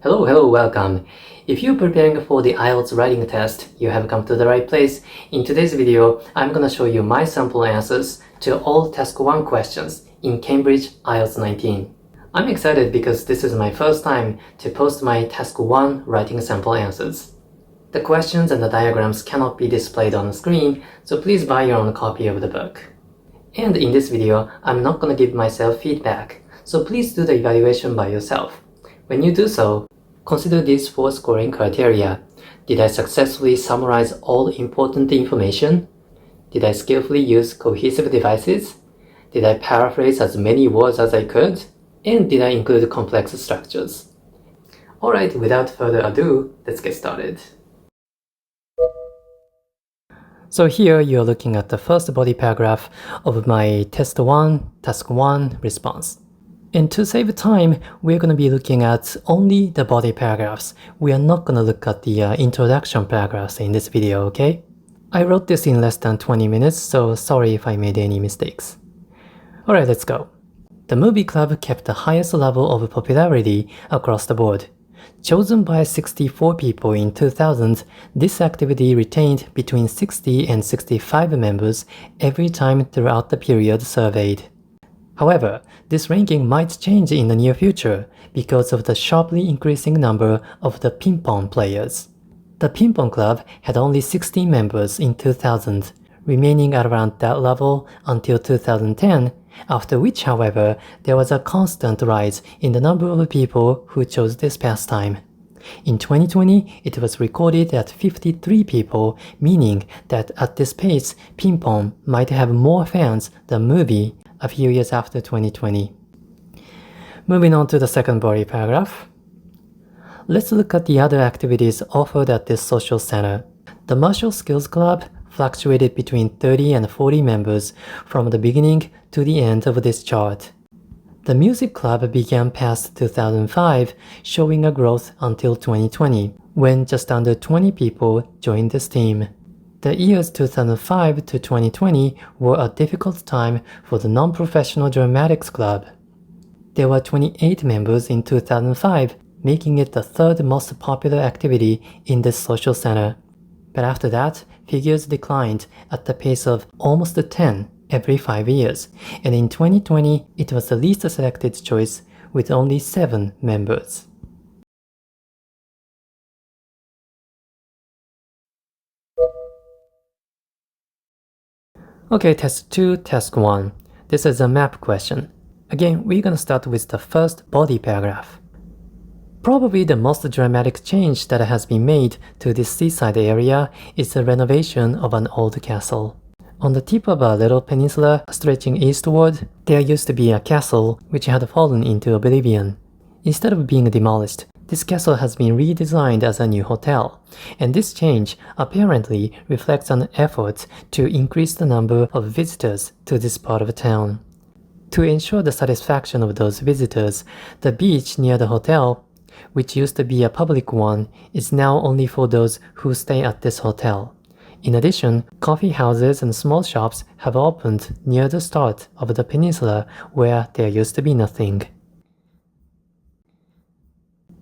Hello, welcome. If you're preparing for the IELTS writing test, you have come to the right place. In today's video, I'm gonna show you my sample answers to all Task 1 questions in Cambridge IELTS 19. I'm excited because this is my first time to post my Task 1 writing sample answers. The questions and the diagrams cannot be displayed on the screen, so please buy your own copy of the book. And in this video, I'm not gonna give myself feedback, so please do the evaluation by yourself. When you do so, consider these 4 scoring criteria. Did I successfully summarize all important information? Did I skillfully use cohesive devices? Did I paraphrase as many words as I could? And did I include complex structures? Alright, without further ado, let's get started. So here you're looking at the first body paragraph of my Test 1, Task 1 response. And to save time, we're going to be looking at only the body paragraphs. We are not going to look at the introduction paragraphs in this video, okay? I wrote this in less than 20 minutes, so sorry if I made any mistakes. Alright, let's go. The movie club kept the highest level of popularity across the board. Chosen by 64 people in 2000, this activity retained between 60 and 65 members every time throughout the period surveyed. However, this ranking might change in the near future because of the sharply increasing number of the ping-pong players. The ping-pong club had only 16 members in 2000, remaining at around that level until 2010, after which, however, there was a constant rise in the number of people who chose this pastime. In 2020, it was recorded at 53 people, meaning that at this pace, ping-pong might have more fans than movie a few years after 2020. Moving on to the second body paragraph. Let's look at the other activities offered at this social center. The Martial Skills Club fluctuated between 30 and 40 members from the beginning to the end of this chart. The Music Club began past 2005, showing a growth until 2020, when just under 20 people joined this team. The years 2005 to 2020 were a difficult time for the non-professional dramatics club. There were 28 members in 2005, making it the third most popular activity in this social center. But after that, figures declined at the pace of almost 10 every 5 years, and in 2020, it was the least selected choice with only 7 members. Okay, Test 2, Task 1. This is a map question. Again, we're gonna start with the first body paragraph. Probably the most dramatic change that has been made to this seaside area is the renovation of an old castle. On the tip of a little peninsula stretching eastward, there used to be a castle which had fallen into oblivion. Instead of being demolished, this castle has been redesigned as a new hotel, and this change apparently reflects an effort to increase the number of visitors to this part of town. To ensure the satisfaction of those visitors, the beach near the hotel, which used to be a public one, is now only for those who stay at this hotel. In addition, coffee houses and small shops have opened near the start of the peninsula where there used to be nothing.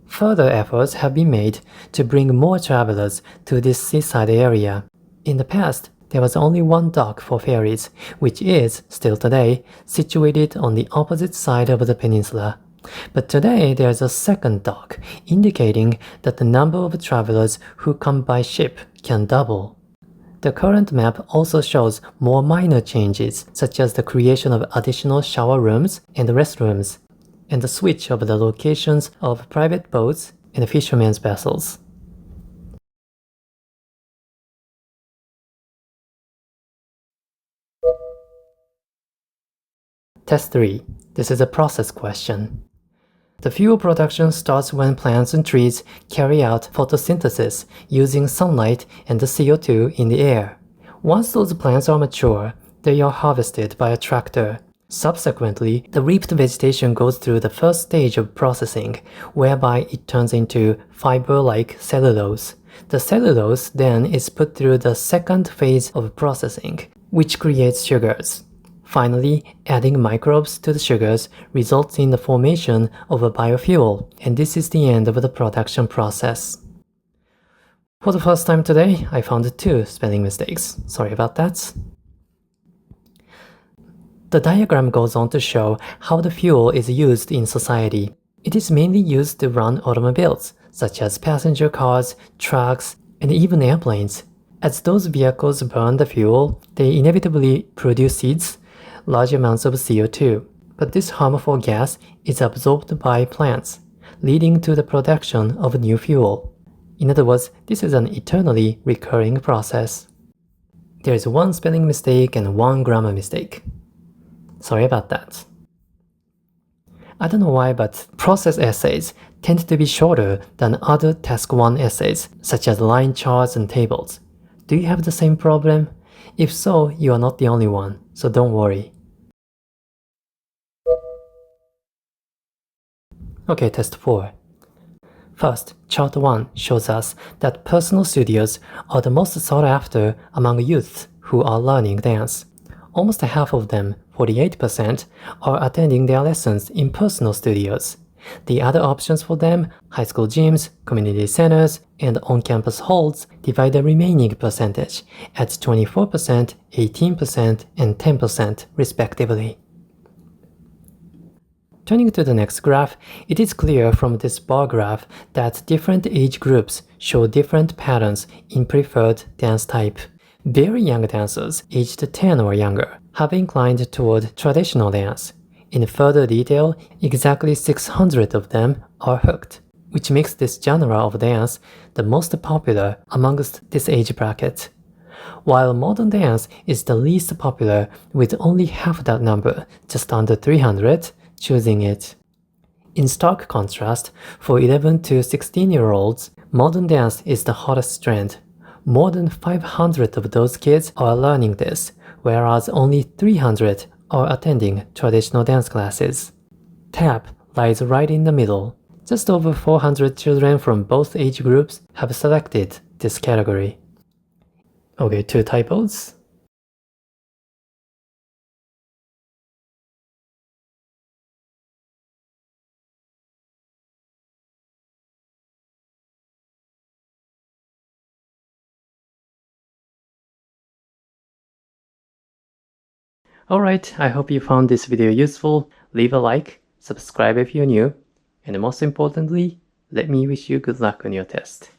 Further efforts have been made to bring more travelers to this seaside area. In the past, there was only one dock for ferries, which is, still today, situated on the opposite side of the peninsula. But today there is a second dock, indicating that the number of travelers who come by ship can double. The current map also shows more minor changes, such as the creation of additional shower rooms and restrooms, and the switch of the locations of private boats and fishermen's vessels. Test 3. This is a process question. The fuel production starts when plants and trees carry out photosynthesis using sunlight and the CO2 in the air. Once those plants are mature, they are harvested by a tractor. Subsequently, the reaped vegetation goes through the first stage of processing, whereby it turns into fiber-like cellulose. The cellulose then is put through the second phase of processing, which creates sugars. Finally, adding microbes to the sugars results in the formation of a biofuel, and this is the end of the production process. For the first time today, I found 2 spelling mistakes. Sorry about that. The diagram goes on to show how the fuel is used in society. It is mainly used to run automobiles, such as passenger cars, trucks, and even airplanes. As those vehicles burn the fuel, they inevitably produce large amounts of CO2. But this harmful gas is absorbed by plants, leading to the production of new fuel. In other words, this is an eternally recurring process. There is 1 spelling mistake and 1 grammar mistake. Sorry about that. I don't know why, but process essays tend to be shorter than other Task 1 essays, such as line charts and tables. Do you have the same problem? If so, you are not the only one, so don't worry. Okay, test 4. First, chart 1 shows us that personal studios are the most sought after among youths who are learning dance. Almost half of them, 48%, are attending their lessons in personal studios. The other options for them, high school gyms, community centers, and on-campus halls, divide the remaining percentage at 24%, 18%, and 10% respectively. Turning to the next graph, it is clear from this bar graph that different age groups show different patterns in preferred dance type. Very young dancers, aged 10 or younger, have inclined toward traditional dance. In further detail, exactly 600 of them are hooked, which makes this genre of dance the most popular amongst this age bracket. While modern dance is the least popular, with only half that number, just under 300, choosing it. In stark contrast, for 11 to 16-year-olds, modern dance is the hottest trend. More than 500 of those kids are learning this, whereas only 300 are attending traditional dance classes. Tap lies right in the middle. Just over 400 children from both age groups have selected this category. Okay, 2 typos. Alright, I hope you found this video useful. Leave a like, subscribe if you're new, and most importantly, let me wish you good luck on your test.